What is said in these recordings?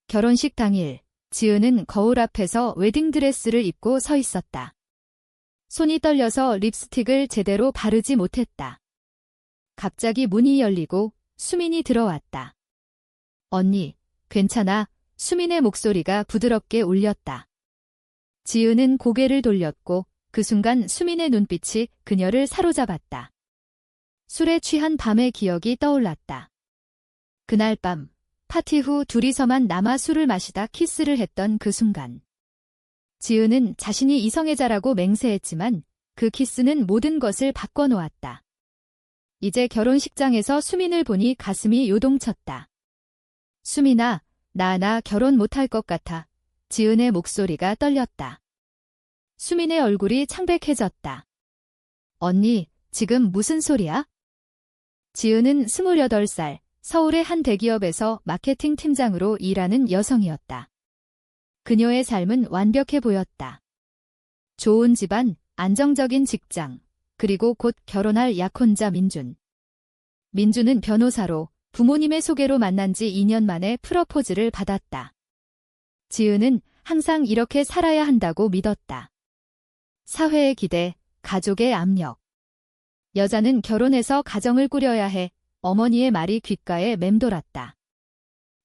결혼식 당일, 지은은 거울 앞에서 웨딩드레스를 입고 서 있었다. 손이 떨려서 립스틱을 제대로 바르지 못했다. 갑자기 문이 열리고 수민이 들어왔다. 언니, 괜찮아? 수민의 목소리가 부드럽게 울렸다. 지은은 고개를 돌렸고 그 순간 수민의 눈빛이 그녀를 사로잡았다. 술에 취한 밤의 기억이 떠올랐다. 그날 밤, 파티 후 둘이서만 남아 술을 마시다 키스를 했던 그 순간. 지은은 자신이 이성애자라고 맹세했지만 그 키스는 모든 것을 바꿔놓았다. 이제 결혼식장에서 수민을 보니 가슴이 요동쳤다. 수민아, 나 결혼 못할 것 같아. 지은의 목소리가 떨렸다. 수민의 얼굴이 창백해졌다. 언니, 지금 무슨 소리야? 지은은 28살, 서울의 한 대기업에서 마케팅 팀장으로 일하는 여성이었다. 그녀의 삶은 완벽해 보였다. 좋은 집안, 안정적인 직장, 그리고 곧 결혼할 약혼자 민준. 민준은 변호사로 부모님의 소개로 만난 지 2년 만에 프러포즈를 받았다. 지은은 항상 이렇게 살아야 한다고 믿었다. 사회의 기대, 가족의 압력. 여자는 결혼해서 가정을 꾸려야 해. 어머니의 말이 귓가에 맴돌았다.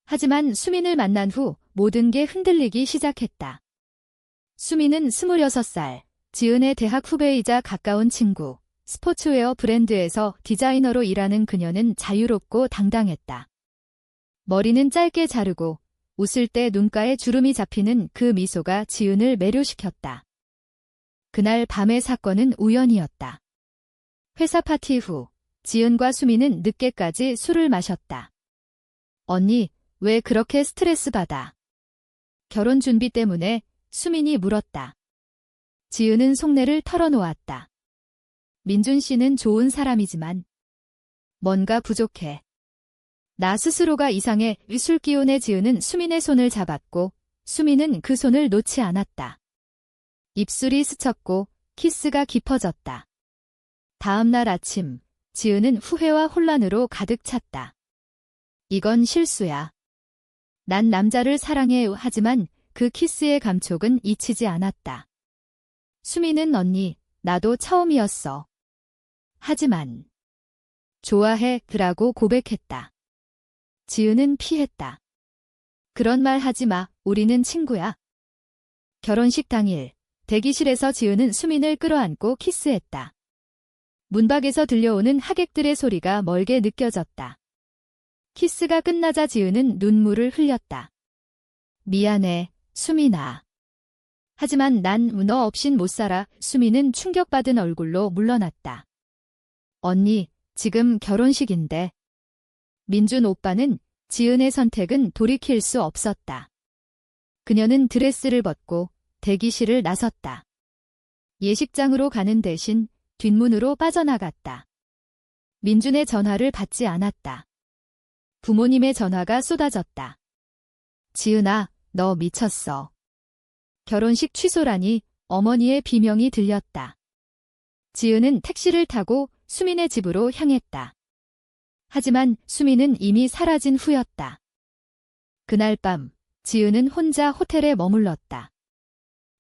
하지만 수민을 만난 후 모든 게 흔들리기 시작했다. 수민은 26살, 지은의 대학 후배이자 가까운 친구, 스포츠웨어 브랜드에서 디자이너로 일하는 그녀는 자유롭고 당당했다. 머리는 짧게 자르고 웃을 때 눈가에 주름이 잡히는 그 미소가 지은을 매료시켰다. 그날 밤의 사건은 우연이었다. 회사 파티 후 지은과 수민은 늦게까지 술을 마셨다. 언니, 왜 그렇게 스트레스 받아? 결혼 준비 때문에 수민이 물었다. 지은은 속내를 털어놓았다. 민준 씨는 좋은 사람이지만 뭔가 부족해. 나 스스로가 이상해. 술 기운에 지은은 수민의 손을 잡았고 수민은 그 손을 놓지 않았다. 입술이 스쳤고 키스가 깊어졌다. 다음 날 아침, 지은은 후회와 혼란으로 가득 찼다. 이건 실수야. 난 남자를 사랑해. 하지만 그 키스의 감촉은 잊히지 않았다. 수민은 언니, 나도 처음이었어. 하지만 좋아해. 라고 고백했다. 지은은 피했다. 그런 말 하지 마. 우리는 친구야. 결혼식 당일, 대기실에서 지은은 수민을 끌어안고 키스했다. 문 밖에서 들려오는 하객들의 소리가 멀게 느껴졌다. 키스가 끝나자 지은은 눈물을 흘렸다. 미안해, 수민아. 하지만 난 너 없인 못 살아. 수민은 충격받은 얼굴로 물러났다. 언니, 지금 결혼식인데. 민준 오빠는 지은의 선택은 돌이킬 수 없었다. 그녀는 드레스를 벗고 대기실을 나섰다. 예식장으로 가는 대신 뒷문으로 빠져나갔다. 민준의 전화를 받지 않았다. 부모님의 전화가 쏟아졌다. 지은아, 너 미쳤어. 결혼식 취소라니. 어머니의 비명이 들렸다. 지은은 택시를 타고 수민의 집으로 향했다. 하지만 수민은 이미 사라진 후였다. 그날 밤, 지은은 혼자 호텔에 머물렀다.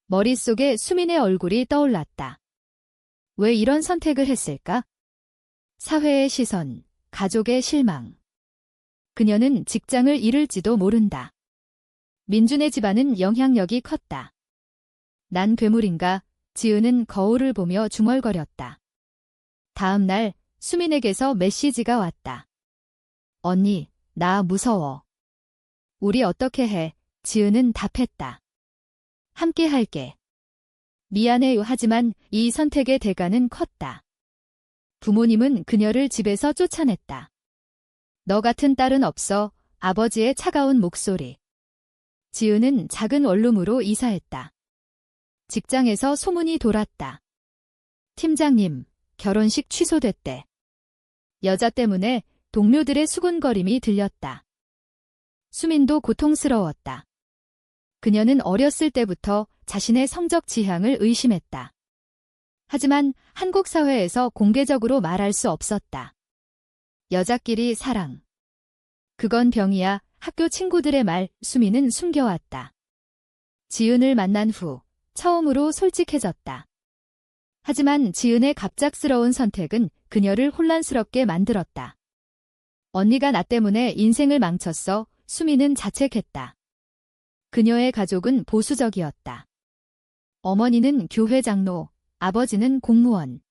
머릿속에 수민의 얼굴이 떠올랐다. 왜 이런 선택을 했을까? 사회의 시선, 가족의 실망. 그녀는 직장을 잃을지도 모른다. 민준의 집안은 영향력이 컸다. 난 괴물인가? 지은은 거울을 보며 중얼거렸다. 다음 날 수민에게서 메시지가 왔다. 언니, 나 무서워. 우리 어떻게 해? 지은은 답했다. 함께 할게. 미안해요. 하지만 이 선택의 대가는 컸다. 부모님은 그녀를 집에서 쫓아냈다. 너 같은 딸은 없어. 아버지의 차가운 목소리. 지은은 작은 원룸으로 이사했다. 직장에서 소문이 돌았다. 팀장님, 결혼식 취소됐대. 여자 때문에 동료들의 수군거림이 들렸다. 수민도 고통스러웠다. 그녀는 어렸을 때부터 자신의 성적 지향을 의심했다. 하지만 한국 사회에서 공개적으로 말할 수 없었다. 여자끼리 사랑. 그건 병이야. 학교 친구들의 말 수미는 숨겨왔다. 지은을 만난 후 처음으로 솔직해졌다. 하지만 지은의 갑작스러운 선택은 그녀를 혼란스럽게 만들었다. 언니가 나 때문에 인생을 망쳤어. 수미는 자책했다. 그녀의 가족은 보수적이었다. 어머니는 교회 장로, 아버지는 공무원.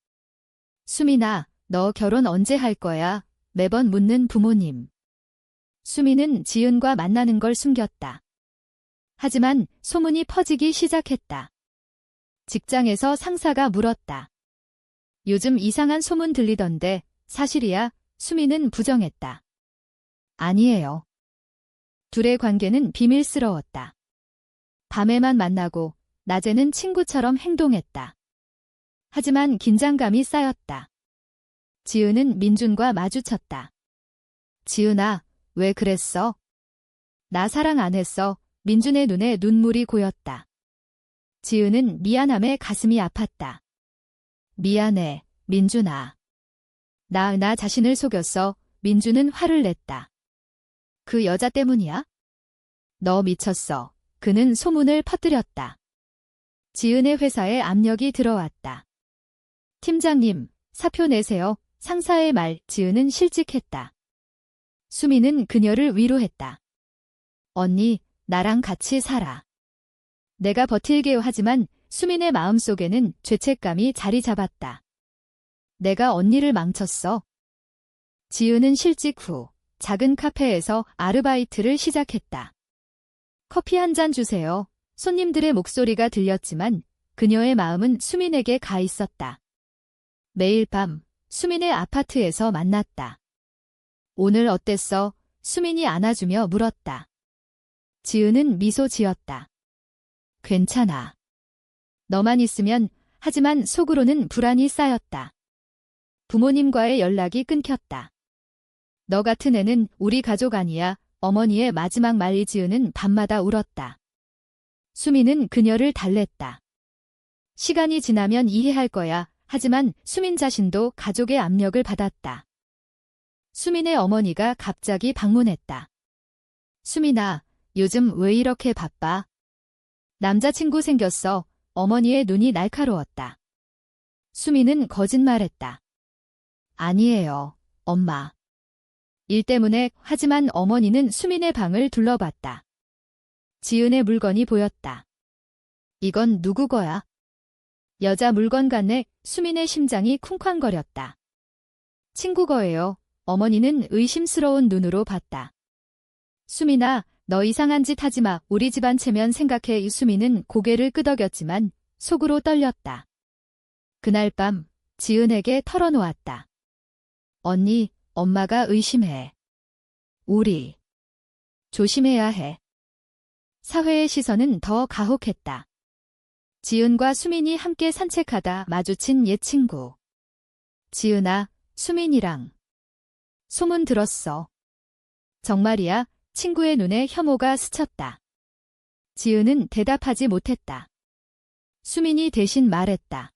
수미나, 너 결혼 언제 할 거야? 매번 묻는 부모님. 수미는 지은과 만나는 걸 숨겼다. 하지만 소문이 퍼지기 시작했다. 직장에서 상사가 물었다. 요즘 이상한 소문 들리던데 사실이야? 수미는 부정했다. 아니에요. 둘의 관계는 비밀스러웠다. 밤에만 만나고 낮에는 친구처럼 행동했다. 하지만 긴장감이 쌓였다. 지은은 민준과 마주쳤다. 지은아, 왜 그랬어? 나 사랑 안 했어. 민준의 눈에 눈물이 고였다. 지은은 미안함에 가슴이 아팠다. 미안해, 민준아. 나 자신을 속였어. 민준은 화를 냈다. 그 여자 때문이야? 너 미쳤어. 그는 소문을 퍼뜨렸다. 지은의 회사에 압력이 들어왔다. 팀장님, 사표 내세요. 상사의 말, 지은은 실직했다. 수미는 그녀를 위로했다. 언니, 나랑 같이 살아. 내가 버틸게요. 하지만 수민의 마음속에는 죄책감이 자리 잡았다. 내가 언니를 망쳤어. 지은은 실직 후 작은 카페에서 아르바이트를 시작했다. 커피 한 잔 주세요. 손님들의 목소리가 들렸지만 그녀의 마음은 수민에게 가 있었다. 매일 밤 수민의 아파트에서 만났다. 오늘 어땠어? 수민이 안아주며 물었다. 지은은 미소 지었다. 괜찮아. 너만 있으면. 하지만 속으로는 불안이 쌓였다. 부모님과의 연락이 끊겼다. 너 같은 애는 우리 가족 아니야. 어머니의 마지막 말이. 지은은 밤마다 울었다. 수민은 그녀를 달랬다. 시간이 지나면 이해할 거야. 하지만 수민 자신도 가족의 압력을 받았다. 수민의 어머니가 갑자기 방문했다. 수민아, 요즘 왜 이렇게 바빠? 남자친구 생겼어. 어머니의 눈이 날카로웠다. 수민은 거짓말했다. 아니에요, 엄마. 일 때문에. 하지만 어머니는 수민의 방을 둘러봤다. 지은의 물건이 보였다. 이건 누구 거야? 여자 물건 같네. 수민의 심장이 쿵쾅거렸다. 친구 거예요. 어머니는 의심스러운 눈으로 봤다. 수민아, 너 이상한 짓 하지 마. 우리 집안 체면 생각해. 수민은 고개를 끄덕였지만 속으로 떨렸다. 그날 밤 지은에게 털어놓았다. 언니, 엄마가 의심해. 우리 조심해야 해. 사회의 시선은 더 가혹했다. 지은과 수민이 함께 산책하다 마주친 옛 친구. 지은아, 수민이랑 소문 들었어. 정말이야? 친구의 눈에 혐오가 스쳤다. 지은은 대답하지 못했다. 수민이 대신 말했다.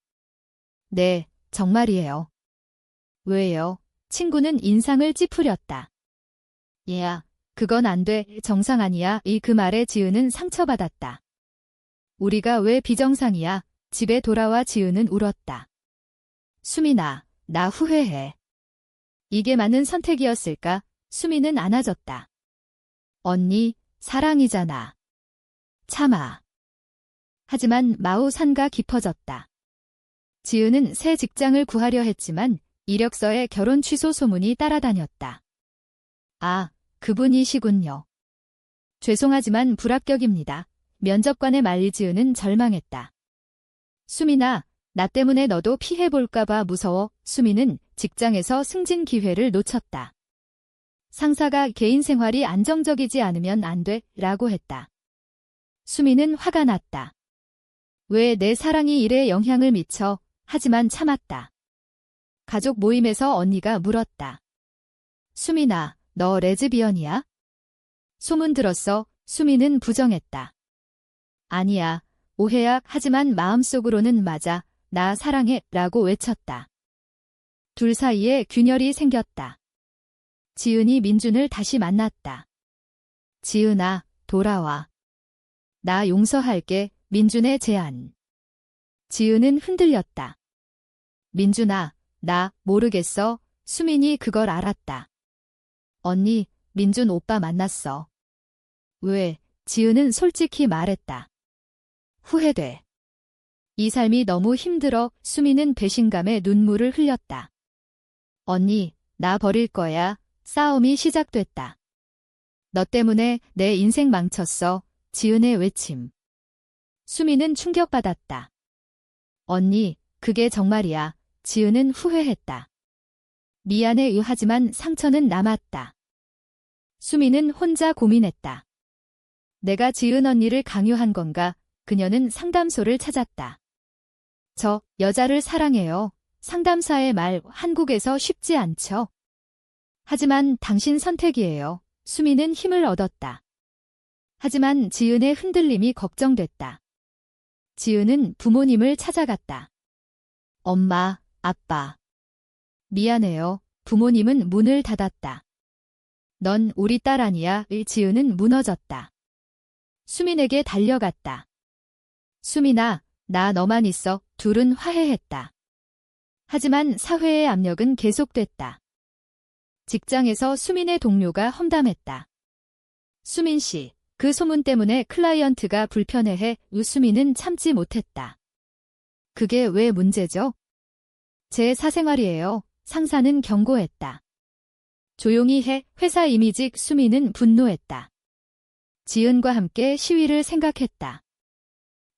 네, 정말이에요. 왜요? 친구는 인상을 찌푸렸다. 얘야, 그건 안 돼. 정상 아니야. 그 말에 지은은 상처받았다. 우리가 왜 비정상이야? 집에 돌아와 지은은 울었다. 수민아, 나 후회해. 이게 맞는 선택이었을까? 수민은 안아줬다. 언니, 사랑이잖아. 참아. 하지만 마우산가 깊어졌다. 지은은 새 직장을 구하려 했지만 이력서에 결혼 취소 소문이 따라다녔다. 아, 그분이시군요. 죄송하지만 불합격입니다. 면접관의 말이. 지은은 절망했다. 수민아, 나 때문에 너도 피해볼까봐 무서워. 수민은 직장에서 승진 기회를 놓쳤다. 상사가 개인 생활이 안정적이지 않으면 안 돼, 라고 했다. 수민은 화가 났다. 왜 내 사랑이 일에 영향을 미쳐? 하지만 참았다. 가족 모임에서 언니가 물었다. 수민아, 너 레즈비언이야? 소문 들었어. 수민은 부정했다. 아니야, 오해야. 하지만 마음속으로는 맞아. 나 사랑해, 라고 외쳤다. 둘 사이에 균열이 생겼다. 지은이 민준을 다시 만났다. 지은아, 돌아와. 나 용서할게, 민준의 제안. 지은은 흔들렸다. 민준아, 나 모르겠어. 수민이 그걸 알았다. 언니, 민준 오빠 만났어. 왜? 지은은 솔직히 말했다. 후회돼. 이 삶이 너무 힘들어. 수민은 배신감에 눈물을 흘렸다. 언니, 나 버릴 거야. 싸움이 시작됐다. 너 때문에 내 인생 망쳤어. 지은의 외침. 수민은 충격받았다. 언니, 그게 정말이야. 지은은 후회했다. 미안해 하지만 상처는 남았다. 수민은 혼자 고민했다. 내가 지은 언니를 강요한 건가? 그녀는 상담소를 찾았다. 저 여자를 사랑해요. 상담사의 말 한국에서 쉽지 않죠. 하지만 당신 선택이에요. 수민은 힘을 얻었다. 하지만 지은의 흔들림이 걱정됐다. 지은은 부모님을 찾아갔다. 엄마, 아빠. 미안해요. 부모님은 문을 닫았다. 넌 우리 딸 아니야. 지은은 무너졌다. 수민에게 달려갔다. 수민아, 나 너만 있어. 둘은 화해했다. 하지만 사회의 압력은 계속됐다. 직장에서 수민의 동료가 험담했다. 수민 씨, 그 소문 때문에 클라이언트가 불편해해. 수민은 참지 못했다. 그게 왜 문제죠? 제 사생활이에요. 상사는 경고했다. 조용히 해. 회사 이미지. 수민은 분노했다. 지은과 함께 시위를 생각했다.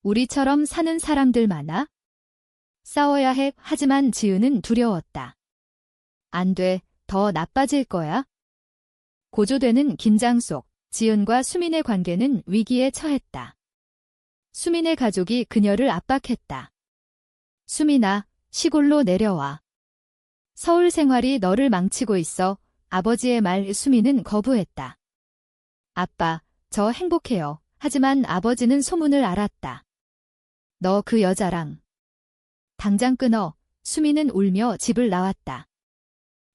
우리처럼 사는 사람들 많아? 싸워야 해. 하지만 지은은 두려웠다. 안 돼. 더 나빠질 거야. 고조되는 긴장 속 지은과 수민의 관계는 위기에 처했다. 수민의 가족이 그녀를 압박했다. 수민아, 시골로 내려와. 서울 생활이 너를 망치고 있어. 아버지의 말. 수민은 거부했다. 아빠, 저 행복해요. 하지만 아버지는 소문을 알았다. 너 그 여자랑 당장 끊어. 수민은 울며 집을 나왔다.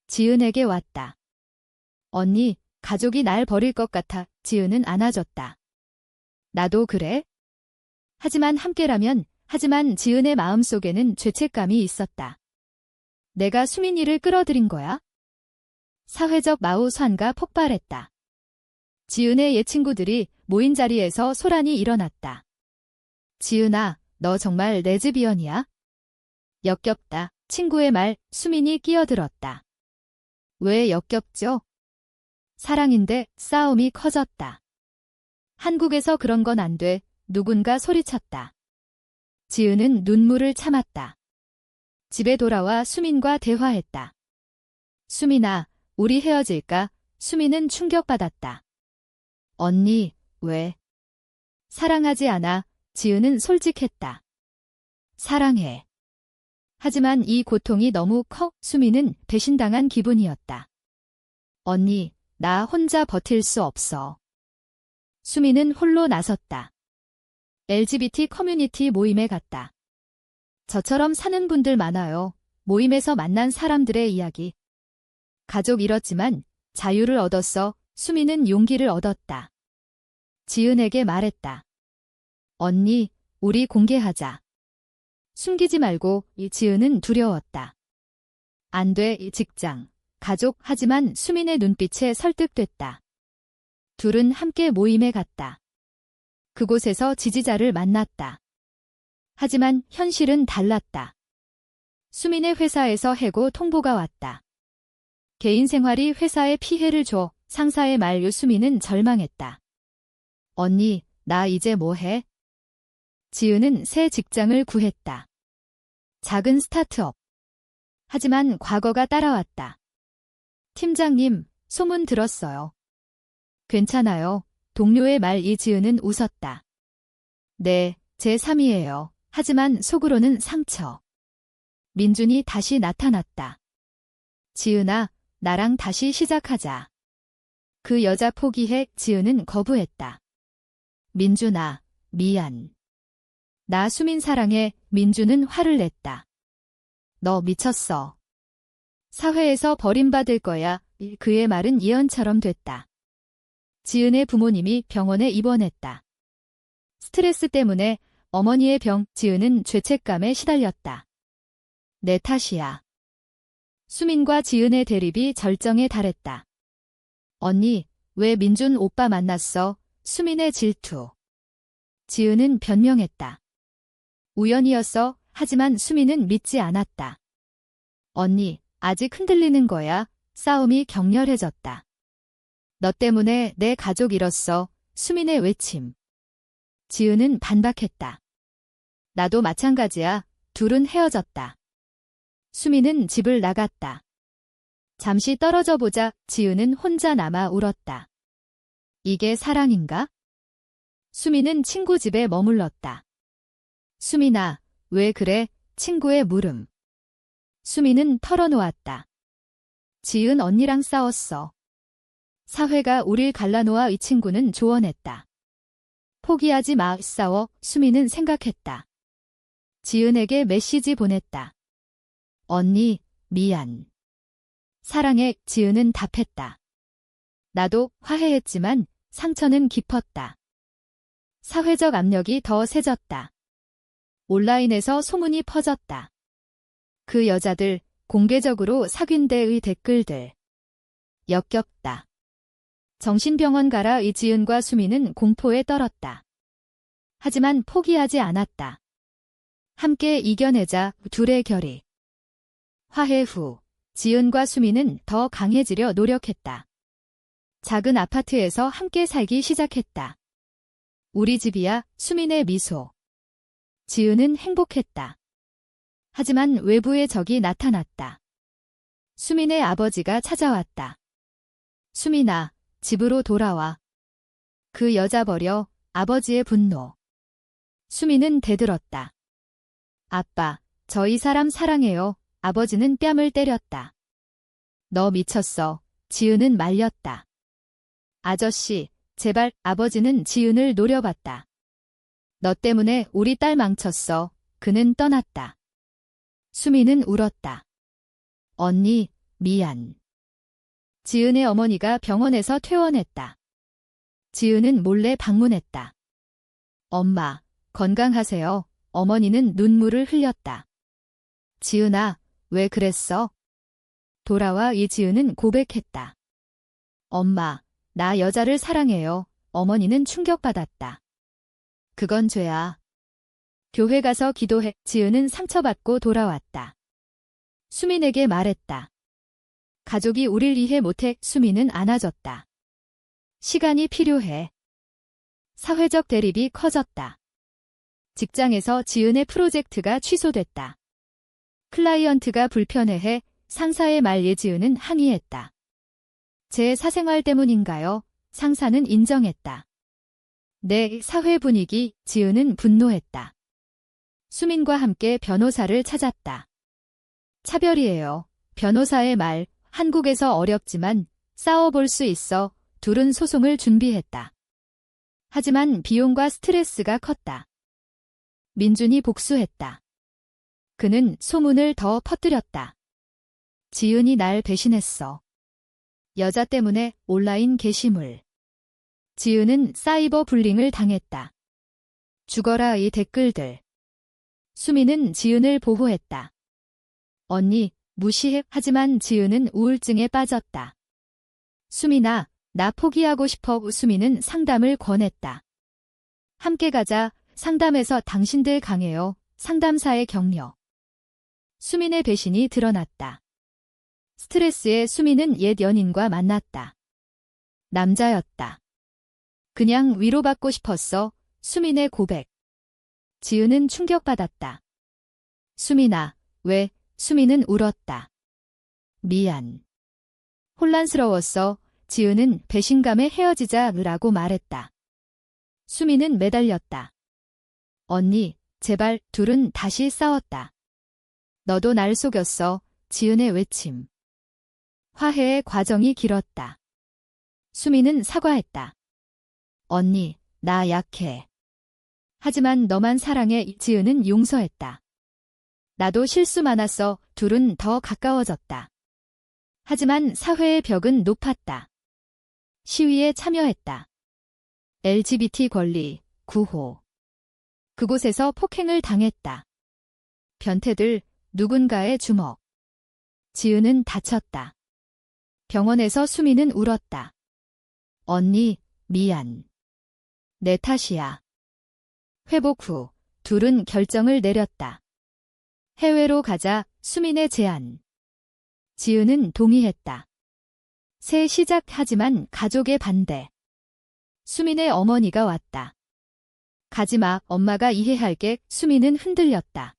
지은에게 왔다. 언니, 가족이 날 버릴 것 같아. 지은은 안아줬다. 나도 그래? 하지만 하지만 지은의 마음속에는 죄책감이 있었다. 내가 수민이를 끌어들인 거야? 사회적 마우스환가 폭발했다. 지은의 옛 친구들이 모인 자리에서 소란이 일어났다. 지은아, 너 정말 레즈비언이야? 역겹다. 친구의 말. 수민이 끼어들었다. 왜 역겹죠? 사랑인데. 싸움이 커졌다. 한국에서 그런 건 안 돼. 누군가 소리쳤다. 지은은 눈물을 참았다. 집에 돌아와 수민과 대화했다. 수민아, 우리 헤어질까? 수민은 충격받았다. 언니, 왜? 사랑하지 않아. 지은은 솔직했다. 사랑해. 하지만 이 고통이 너무 커. 수민은 배신당한 기분이었다. 언니, 나 혼자 버틸 수 없어. 수민은 홀로 나섰다. LGBT 커뮤니티 모임에 갔다. 저처럼 사는 분들 많아요. 모임에서 만난 사람들의 이야기. 가족 잃었지만 자유를 얻었어. 수민은 용기를 얻었다. 지은에게 말했다. 언니, 우리 공개하자. 숨기지 말고. 지은은 두려웠다. 안 돼. 직장, 가족. 하지만 수민의 눈빛에 설득됐다. 둘은 함께 모임에 갔다. 그곳에서 지지자를 만났다. 하지만 현실은 달랐다. 수민의 회사에서 해고 통보가 왔다. 개인 생활이 회사에 피해를 줘. 상사의 말. 수민은 절망했다. 언니, 나 이제 뭐 해? 지은은 새 직장을 구했다. 작은 스타트업. 하지만 과거가 따라왔다. 팀장님, 소문 들었어요. 괜찮아요. 동료의 말. 지은은 웃었다. 네, 제 3위예요. 하지만 속으로는 상처. 민준이 다시 나타났다. 지은아, 나랑 다시 시작하자. 그 여자 포기해. 지은은 거부했다. 민준아, 미안. 나 수민 사랑해. 민준은 화를 냈다. 너 미쳤어. 사회에서 버림받을 거야. 그의 말은 예언처럼 됐다. 지은의 부모님이 병원에 입원했다. 스트레스 때문에 어머니의 병, 지은은 죄책감에 시달렸다. 내 탓이야. 수민과 지은의 대립이 절정에 달했다. 언니, 왜 민준 오빠 만났어? 수민의 질투. 지은은 변명했다. 우연이었어. 하지만 수민은 믿지 않았다. 언니, 아직 흔들리는 거야. 싸움이 격렬해졌다. 너 때문에 내 가족 잃었어. 수민의 외침. 지은은 반박했다. 나도 마찬가지야. 둘은 헤어졌다. 수민은 집을 나갔다. 잠시 떨어져 보자. 지은은 혼자 남아 울었다. 이게 사랑인가? 수민은 친구 집에 머물렀다. 수민아, 왜 그래? 친구의 물음. 수민은 털어놓았다. 지은 언니랑 싸웠어. 사회가 우릴 갈라놓아. 이 친구는 조언했다. 포기하지 마. 싸워. 수민은 생각했다. 지은에게 메시지 보냈다. 언니, 미안. 사랑해. 지은은 답했다. 나도 화해했지만 상처는 깊었다. 사회적 압력이 더 세졌다. 온라인에서 소문이 퍼졌다. 그 여자들, 공개적으로 사귄대의 댓글들. 역겹다. 정신병원 가라. 이 지은과 수민은 공포에 떨었다. 하지만 포기하지 않았다. 함께 이겨내자. 둘의 결의. 화해 후 지은과 수민은 더 강해지려 노력했다. 작은 아파트에서 함께 살기 시작했다. 우리 집이야. 수민의 미소. 지은은 행복했다. 하지만 외부의 적이 나타났다. 수민의 아버지가 찾아왔다. 수민아, 집으로 돌아와. 그 여자 버려. 아버지의 분노. 수민은 대들었다. 아빠, 저 이 사람 사랑해요. 아버지는 뺨을 때렸다. 너 미쳤어. 지은은 말렸다. 아저씨, 제발. 아버지는 지은을 노려봤다. 너 때문에 우리 딸 망쳤어. 그는 떠났다. 수민은 울었다. 언니, 미안. 지은의 어머니가 병원에서 퇴원했다. 지은은 몰래 방문했다. 엄마, 건강하세요. 어머니는 눈물을 흘렸다. 지은아, 왜 그랬어? 돌아와. 이지은은 고백했다. 엄마, 나 여자를 사랑해요. 어머니는 충격받았다. 그건 죄야. 교회 가서 기도해. 지은은 상처받고 돌아왔다. 수민에게 말했다. 가족이 우릴 이해 못해. 수민은 안아줬다. 시간이 필요해. 사회적 대립이 커졌다. 직장에서 지은의 프로젝트가 취소됐다. 클라이언트가 불편해해. 상사의 말에 지은은 항의했다. 제 사생활 때문인가요? 상사는 인정했다. 내 사회 분위기. 지은은 분노했다. 수민과 함께 변호사를 찾았다. 차별이에요. 변호사의 말. 한국에서 어렵지만 싸워볼 수 있어. 둘은 소송을 준비했다. 하지만 비용과 스트레스가 컸다. 민준이 복수했다. 그는 소문을 더 퍼뜨렸다. 지은이 날 배신했어. 여자 때문에. 온라인 게시물. 지은은 사이버 불링을 당했다. 죽어라. 이 댓글들. 수민은 지은을 보호했다. 언니, 무시해. 하지만 지은은 우울증에 빠졌다. 수민아, 나 포기하고 싶어. 수민은 상담을 권했다. 함께 가자. 상담에서 당신들 강해요. 상담사의 격려. 수민의 배신이 드러났다. 스트레스에 수민은 옛 연인과 만났다. 남자였다. 그냥 위로받고 싶었어. 수민의 고백. 지은은 충격받았다. 수민아, 왜? 수민은 울었다. 미안. 혼란스러웠어. 지은은 배신감에 헤어지자라고 말했다. 수민은 매달렸다. 언니, 제발. 둘은 다시 싸웠다. 너도 날 속였어. 지은의 외침. 화해의 과정이 길었다. 수민은 사과했다. 언니, 나 약해. 하지만 너만 사랑해. 지은은 용서했다. 나도 실수 많았어. 둘은 더 가까워졌다. 하지만 사회의 벽은 높았다. 시위에 참여했다. LGBT 권리 구호. 그곳에서 폭행을 당했다. 변태들, 누군가의 주먹. 지은은 다쳤다. 병원에서 수미는 울었다. 언니, 미안. 내 탓이야. 회복 후 둘은 결정을 내렸다. 해외로 가자, 수민의 제안. 지은은 동의했다. 새 시작하지만 가족의 반대. 수민의 어머니가 왔다. 가지마, 엄마가 이해할게. 수민은 흔들렸다.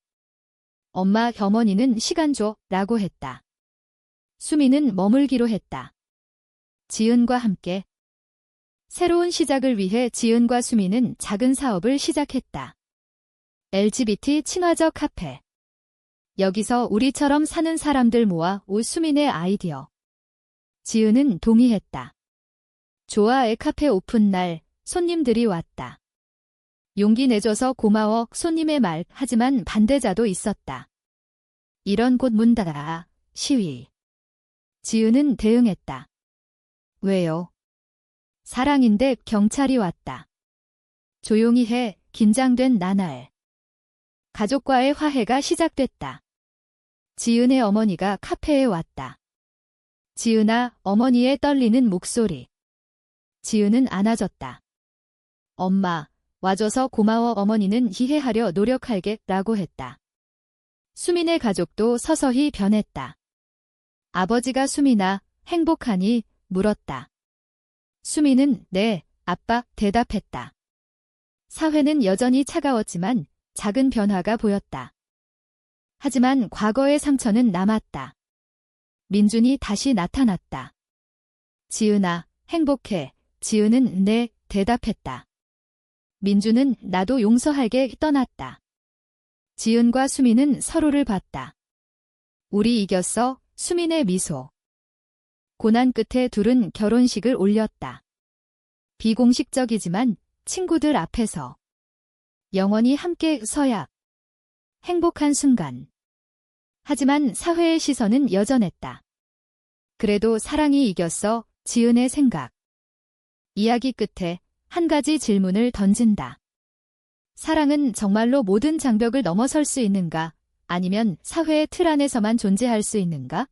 엄마, 어머니는 시간 줘, 라고 했다. 수민은 머물기로 했다. 지은과 함께. 새로운 시작을 위해 지은과 수민은 작은 사업을 시작했다. LGBT 친화적 카페. 여기서 우리처럼 사는 사람들 모아 오. 수민의 아이디어. 지은은 동의했다. 좋아의 카페 오픈 날 손님들이 왔다. 용기 내줘서 고마워. 손님의 말. 하지만 반대자도 있었다. 이런 곳 문 닫아. 시위. 지은은 대응했다. 왜요? 사랑인데 경찰이 왔다. 조용히 해. 긴장된 나날. 가족과의 화해가 시작됐다. 지은의 어머니가 카페에 왔다. 지은아, 어머니의 떨리는 목소리. 지은은 안아줬다. 엄마, 와줘서 고마워. 어머니는 이해하려 노력할게, 라고 했다. 수민의 가족도 서서히 변했다. 아버지가 수민아, 행복하니? 물었다. 수민은 네, 아빠, 대답했다. 사회는 여전히 차가웠지만 작은 변화가 보였다. 하지만 과거의 상처는 남았다. 민준이 다시 나타났다. 지은아, 행복해. 지은은 네, 대답했다. 민준은 나도 용서할게 떠났다. 지은과 수민은 서로를 봤다. 우리 이겼어. 수민의 미소. 고난 끝에 둘은 결혼식을 올렸다. 비공식적이지만 친구들 앞에서. 영원히 함께 서약. 행복한 순간. 하지만 사회의 시선은 여전했다. 그래도 사랑이 이겼어. 지은의 생각. 이야기 끝에 한 가지 질문을 던진다. 사랑은 정말로 모든 장벽을 넘어설 수 있는가? 아니면 사회의 틀 안에서만 존재할 수 있는가?